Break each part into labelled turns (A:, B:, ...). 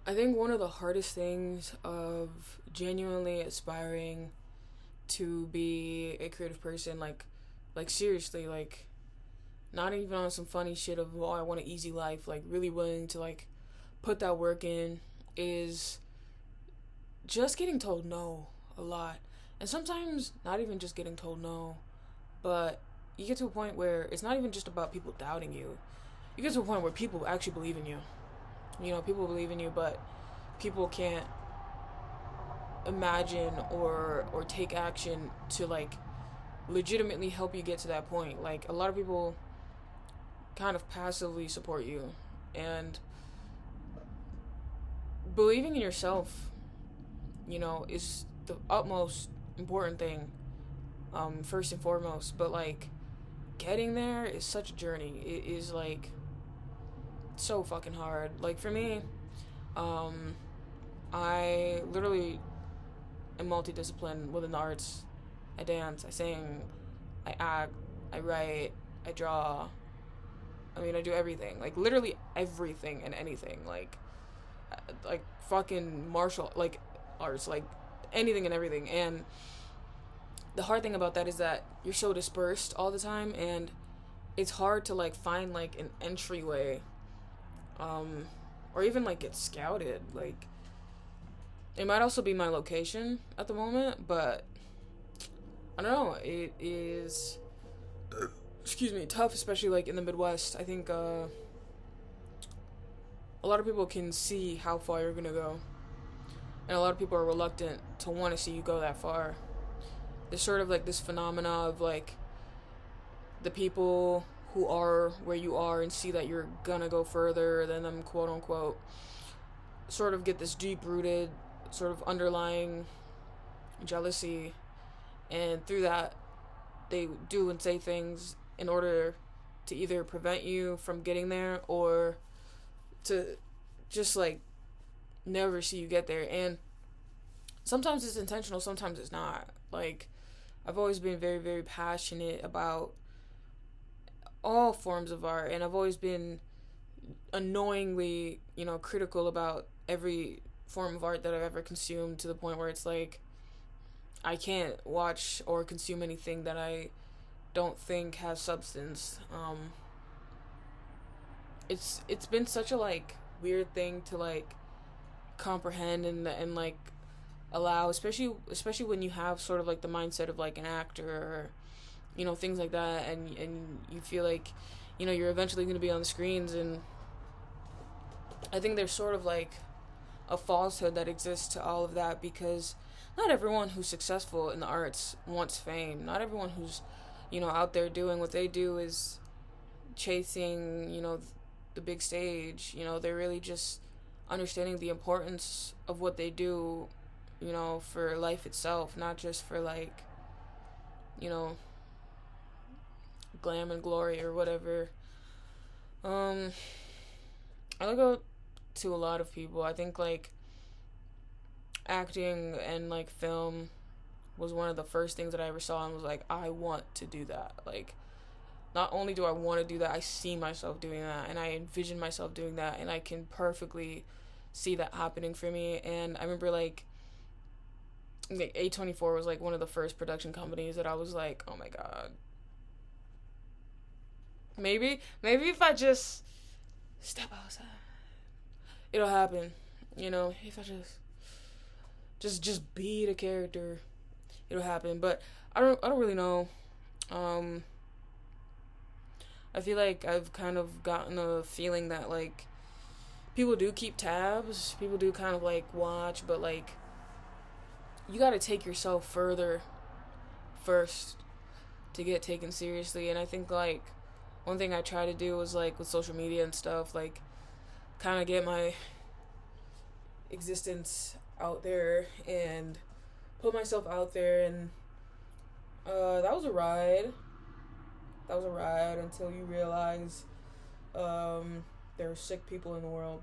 A: I think one of the hardest things of genuinely aspiring to be a creative person, like seriously, like not even on some funny shit of oh I want an easy life, like really willing to like put that work in, is just getting told no a lot, and sometimes not even just getting told no, but you get to a point where it's not even just about people doubting you. You get to a point where people actually believe in you. You know, people believe in you, but people can't imagine or take action to like legitimately help you get to that point. Like a lot of people kind of passively support you, and believing in yourself, you know, is the utmost important thing, first and foremost. But like getting there is such a journey. It is like so fucking hard. Like for me, um, I literally am multidisciplined within the arts. I dance, I sing, I act, I write, I draw. I mean, I do everything. Like literally everything and anything. Like fucking martial like arts, like anything and everything. And the hard thing about that is that you're so dispersed all the time, and it's hard to like find like an entryway, um, or even like get scouted. Like it might also be my location at the moment, but I don't know. It is, excuse me, tough, especially like in the Midwest. I think a lot of people can see how far you're gonna go, and a lot of people are reluctant to want to see you go that far. There's sort of like this phenomena of like the people who are where you are and see that you're gonna go further than them, quote unquote, sort of get this deep rooted, sort of underlying jealousy, and through that, they do and say things in order to either prevent you from getting there or to just like never see you get there. And sometimes it's intentional, sometimes it's not. Like I've always been very, very passionate about all forms of art, and I've always been annoyingly, you know, critical about every form of art that I've ever consumed, to the point where it's like I can't watch or consume anything that I don't think has substance. It's been such a like weird thing to like comprehend and like allow, especially when you have sort of like the mindset of like an actor, or you know, things like that, and you feel like, you know, you're eventually going to be on the screens. And I think there's sort of like a falsehood that exists to all of that, because not everyone who's successful in the arts wants fame. Not everyone who's, you know, out there doing what they do is chasing, you know, the big stage. You know, they're really just understanding the importance of what they do, you know, for life itself, not just for like, you know, glam and glory or whatever. Um, I look up to a lot of people. I think like acting and like film was one of the first things that I ever saw and was like, I want to do that. Like, not only do I want to do that, I see myself doing that, and I envision myself doing that, and I can perfectly see that happening for me. And I remember like A24 was like one of the first production companies that I was like, oh my god. Maybe if I just step outside, it'll happen. You know, if I just be the character, it'll happen. But I don't really know. Um I feel like I've kind of gotten a feeling that like people do keep tabs, people do kind of like watch, but like you got to take yourself further first to get taken seriously. And I think like one thing I try to do is like with social media and stuff, like kind of get my existence out there and put myself out there. And that was a ride. That was a ride until you realize there are sick people in the world.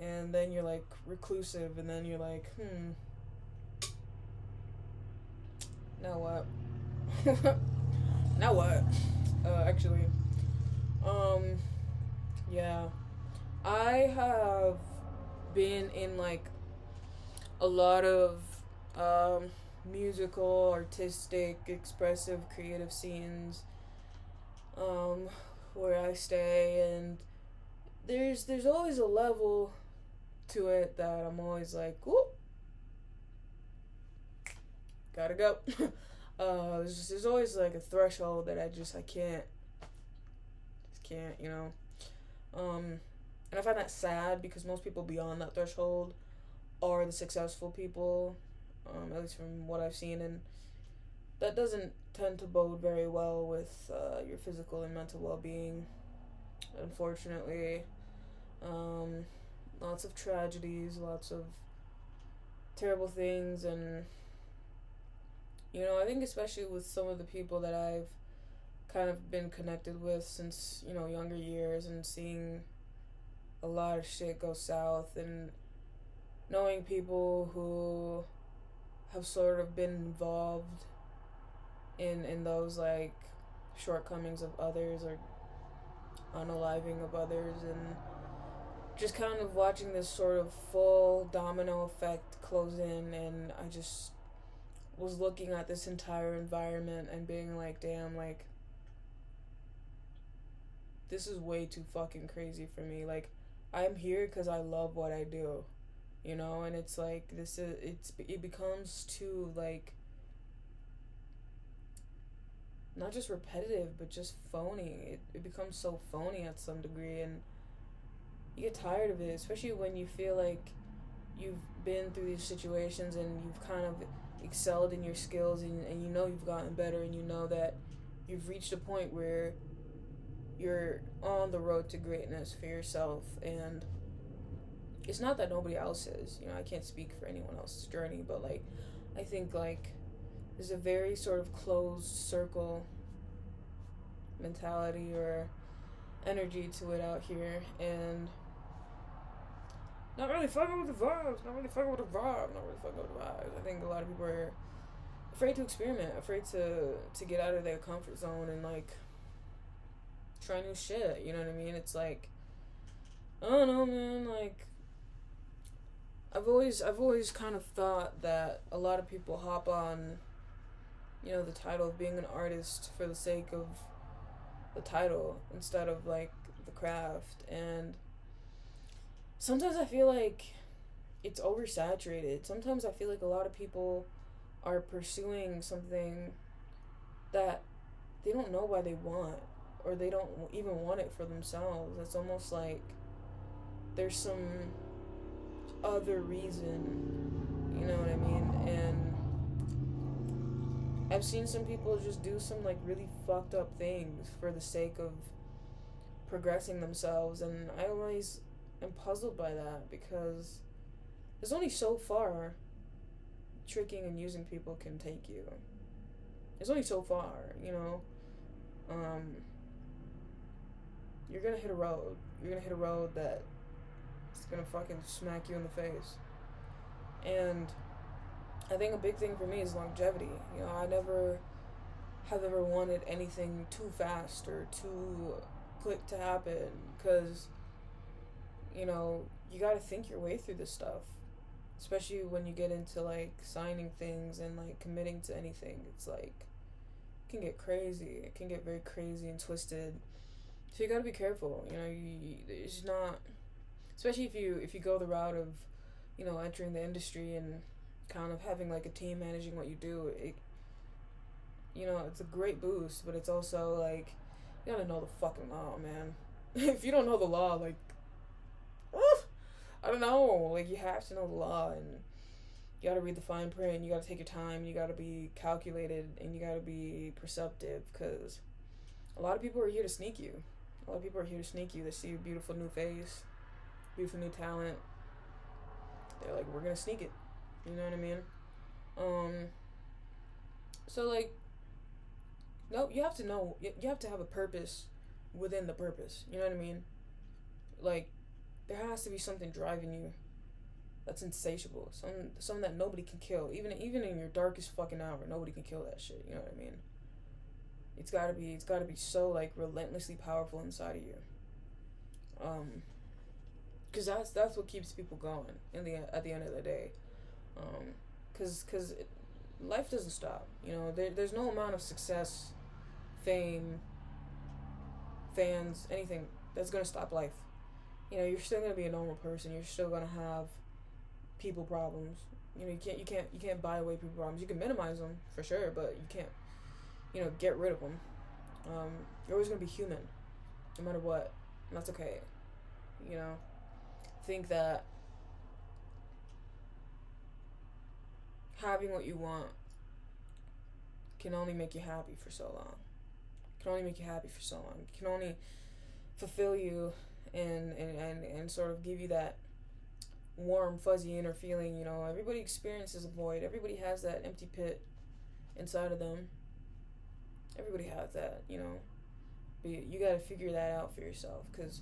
A: And then you're like reclusive, and then you're like, now what? Now what? Actually, um, yeah, I have been in like a lot of um, musical, artistic, expressive, creative scenes um, where I stay, and there's always a level to it that I'm always like, whoop, gotta go. There's always like a threshold that I can't, you know. And I find that sad because most people beyond that threshold are the successful people, at least from what I've seen, and that doesn't tend to bode very well with your physical and mental well-being. Unfortunately, um, lots of tragedies, lots of terrible things, and I think especially with some of the people that I've kind of been connected with since younger years, and seeing a lot of shit go south, and knowing people who have sort of been involved in those like shortcomings of others or unaliving of others, and just kind of watching this sort of full domino effect close in, and I just was looking at this entire environment and being like, damn, like this is way too fucking crazy for me. Like, I'm here because I love what I do, and it's like it becomes too like not just repetitive but just phony. It becomes so phony at some degree, and you get tired of it, especially when you feel like you've been through these situations and you've kind of excelled in your skills, and you've gotten better, and that you've reached a point where you're on the road to greatness for yourself. And it's not that nobody else is, I can't speak for anyone else's journey, but like I think like there's a very sort of closed circle mentality or energy to it out here, and not really fucking with the vibes, I think a lot of people are afraid to experiment, afraid to get out of their comfort zone and like try new shit, you know what I mean? It's like, I don't know, man, like I've always kind of thought that a lot of people hop on, the title of being an artist for the sake of the title instead of like the craft, and sometimes I feel like it's oversaturated. Sometimes I feel like a lot of people are pursuing something that they don't know why they want, or they don't even want it for themselves. It's almost like there's some other reason, you know what I mean? And I've seen some people just do some like really fucked up things for the sake of progressing themselves, and I always am puzzled by that because there's only so far tricking and using people can take you. There's only so far, you're gonna hit a road. You're gonna hit a road that is gonna fucking smack you in the face. And I think a big thing for me is longevity. I never have ever wanted anything too fast or too quick to happen, because, you gotta think your way through this stuff. Especially when you get into, like, signing things and, like, committing to anything. It's, like, it can get crazy. It can get very crazy and twisted. So you gotta be careful. It's not... Especially if you go the route of, entering the industry and kind of having, like, a team managing what you do. It's a great boost, but it's also, like, you gotta know the fucking law, man. If you don't know the law, like... I don't know, like, you have to know the law, and you gotta read the fine print, you gotta take your time, you gotta be calculated, and you gotta be perceptive, because a lot of people are here to sneak you. A lot of people are here to sneak you. They see your beautiful new face, beautiful new talent. They're like, we're gonna sneak it. You know what I mean? So, like, no, you have to know, you have to have a purpose within the purpose. You know what I mean? Like, there has to be something driving you that's insatiable. Something that nobody can kill. Even in your darkest fucking hour, nobody can kill that shit. You know what I mean? It's gotta be so, like, relentlessly powerful inside of you. because that's what keeps people going at the end of the day. Because life doesn't stop. You know, there's no amount of success, fame, fans, anything that's gonna stop life. You know, you're still gonna be a normal person. You're still gonna have people problems. You know, you can't buy away people problems. You can minimize them for sure, but you can't, get rid of them. You're always gonna be human, no matter what, and that's okay. You know, think that having what you want can only make you happy for so long. Can only make you happy for so long. Can only fulfill you and sort of give you that warm, fuzzy inner feeling. You know, everybody experiences a void. Everybody has that empty pit inside of them. Everybody has that, But you got to figure that out for yourself, because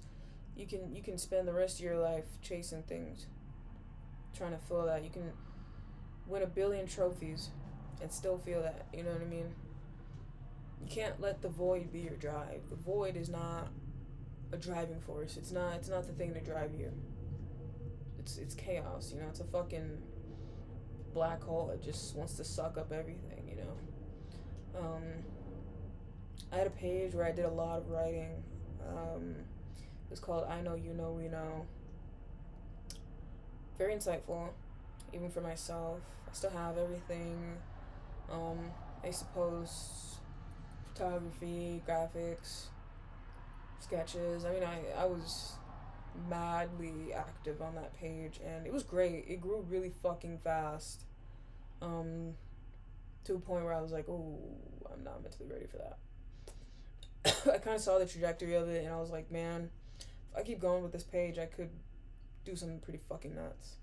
A: you can spend the rest of your life chasing things, trying to fill that. You can win 1 billion trophies and still feel that. You know what I mean? You can't let the void be your drive. The void is not a driving force. It's not the thing to drive you. It's chaos. It's a fucking black hole. It just wants to suck up everything. I had a page where I did a lot of writing. It was called I Know You Know We Know. Very insightful, even for myself. I still have everything. I suppose photography, graphics, sketches. I mean, I was madly active on that page, and it was great. It grew really fucking fast. To a point where I was like, oh, I'm not mentally ready for that. I kind of saw the trajectory of it, and I was like, man, if I keep going with this page, I could do something pretty fucking nuts.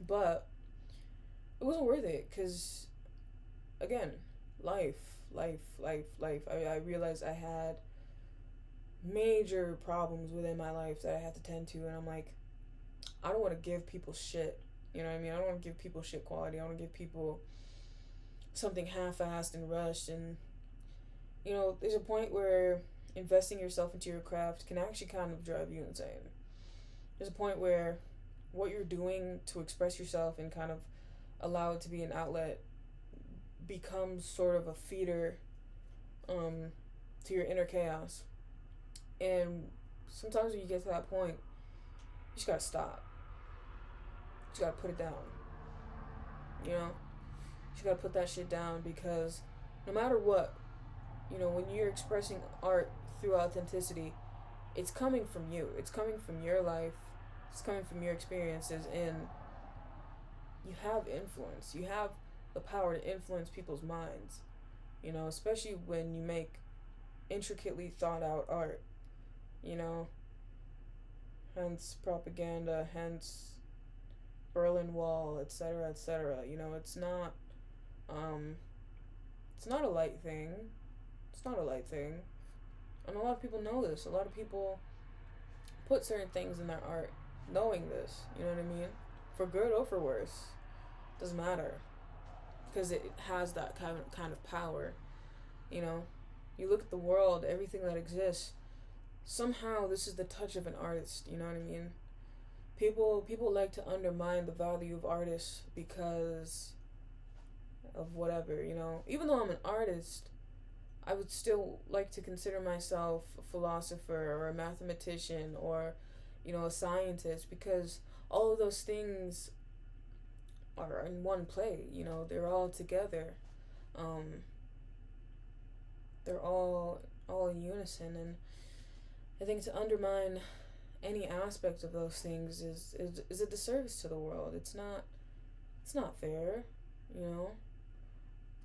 A: But it wasn't worth it, because, again, life. I realized I had major problems within my life that I had to tend to, and I'm like, I don't want to give people shit. You know what I mean? I don't want to give people shit quality. I want to give people something half-assed and rushed. And, there's a point where investing yourself into your craft can actually kind of drive you insane. There's a point where what you're doing to express yourself and kind of allow it to be an outlet becomes sort of a feeder to your inner chaos. And sometimes when you get to that point, you just gotta stop. You just gotta put it down. You just gotta put that shit down, because no matter what, when you're expressing art through authenticity, it's coming from you. It's coming from your life. It's coming from your experiences, and you have influence. You have the power to influence people's minds, especially when you make intricately thought out art, hence propaganda, hence Berlin Wall, etc., etc. It's not a light thing. It's not a light thing. And a lot of people know this. A lot of people put certain things in their art knowing this, you know what I mean? For good or for worse. Doesn't matter. Because it has that kind of power, You look at the world, everything that exists, somehow this is the touch of an artist, you know what I mean? People like to undermine the value of artists because of whatever, Even though I'm an artist, I would still like to consider myself a philosopher or a mathematician or, a scientist, because all of those things are in one play, they're all together. They're all in unison, and I think to undermine any aspect of those things is a disservice to the world. It's not fair,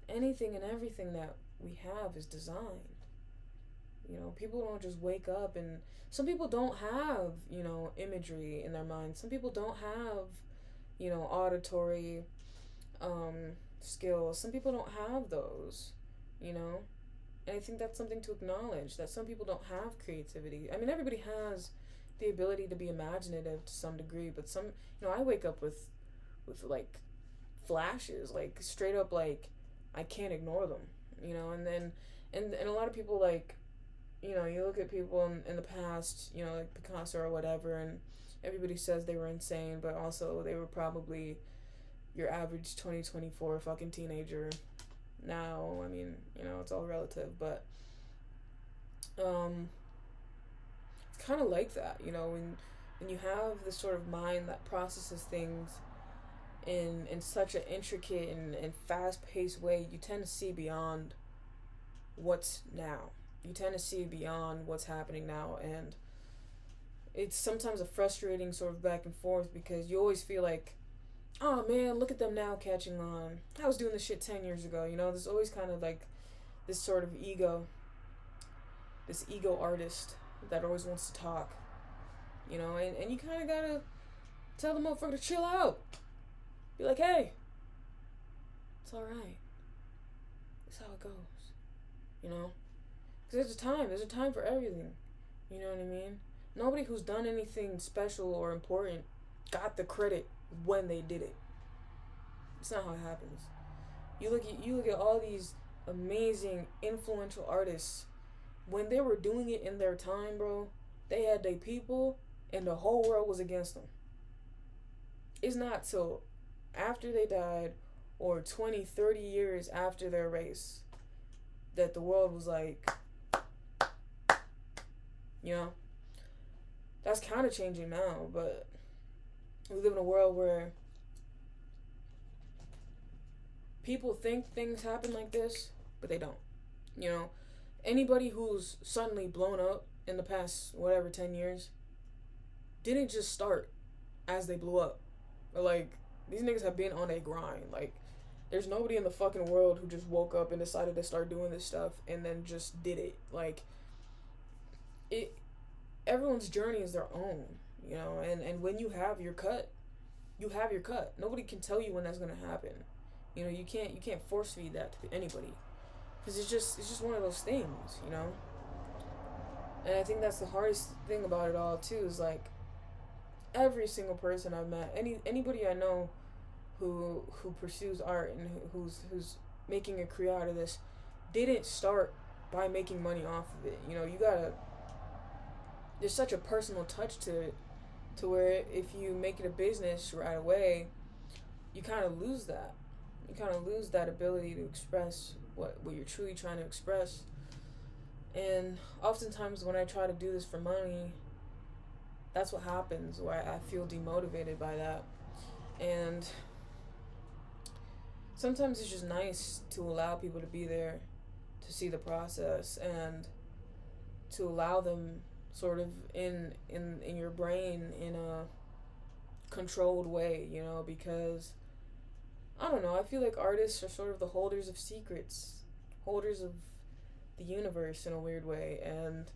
A: Anything and everything that we have is designed. People don't just wake up, and some people don't have, imagery in their mind. Some people don't have, auditory skills. Some people don't have those, And I think that's something to acknowledge, that some people don't have creativity. I mean, everybody has the ability to be imaginative to some degree, but some, I wake up with like flashes, like straight up, like I can't ignore them, and then and a lot of people, like, you look at people in the past, like Picasso or whatever, and everybody says they were insane, but also they were probably your average 2024 fucking teenager. Now, I mean, it's all relative, but um, it's kind of like that, when you have this sort of mind that processes things in such an intricate and fast paced way, you tend to see beyond what's now. You tend to see beyond what's happening now, and it's sometimes a frustrating sort of back and forth because you always feel like, oh man, look at them now catching on. I was doing this shit 10 years ago, There's always kind of like this sort of this ego artist that always wants to talk, and you kind of gotta tell the motherfucker to chill out. Be like, hey, it's alright. That's how it goes, Because there's a time for everything, you know what I mean? Nobody who's done anything special or important got the credit when they did it. It's not how it happens. You look at all these amazing, influential artists. When they were doing it in their time, bro, they had their people, and the whole world was against them. It's not till after they died, or 20, 30 years after their race, that the world was like, that's kind of changing now, but we live in a world where people think things happen like this, but they don't. Anybody who's suddenly blown up in the past, 10 years, didn't just start as they blew up. Like, these niggas have been on a grind. Like, there's nobody in the fucking world who just woke up and decided to start doing this stuff and then just did it. Like, everyone's journey is their own, and when you have your cut, you have your cut. Nobody can tell you when that's gonna happen. You can't force feed that to anybody, because it's just one of those things, And I think that's the hardest thing about it all too, is like every single person I've met, anybody I know who pursues art and who's making a career out of this, didn't start by making money off of it. There's such a personal touch to it, to where if you make it a business right away, you kind of lose that. You kind of lose that ability to express what you're truly trying to express. And oftentimes when I try to do this for money, that's what happens, where I feel demotivated by that. And sometimes it's just nice to allow people to be there to see the process, and to allow them sort of in your brain in a controlled way, because I don't know, I feel like artists are sort of the holders of secrets, holders of the universe in a weird way, and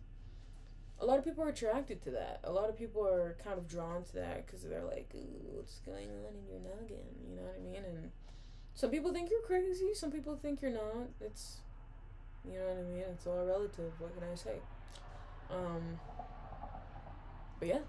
A: a lot of people are attracted to that. A lot of people are kind of drawn to that because they're like, ooh, what's going on in your noggin, you know what I mean? And some people think you're crazy, some people think you're not. It's, you know what I mean? It's all relative, what can I say? But yeah.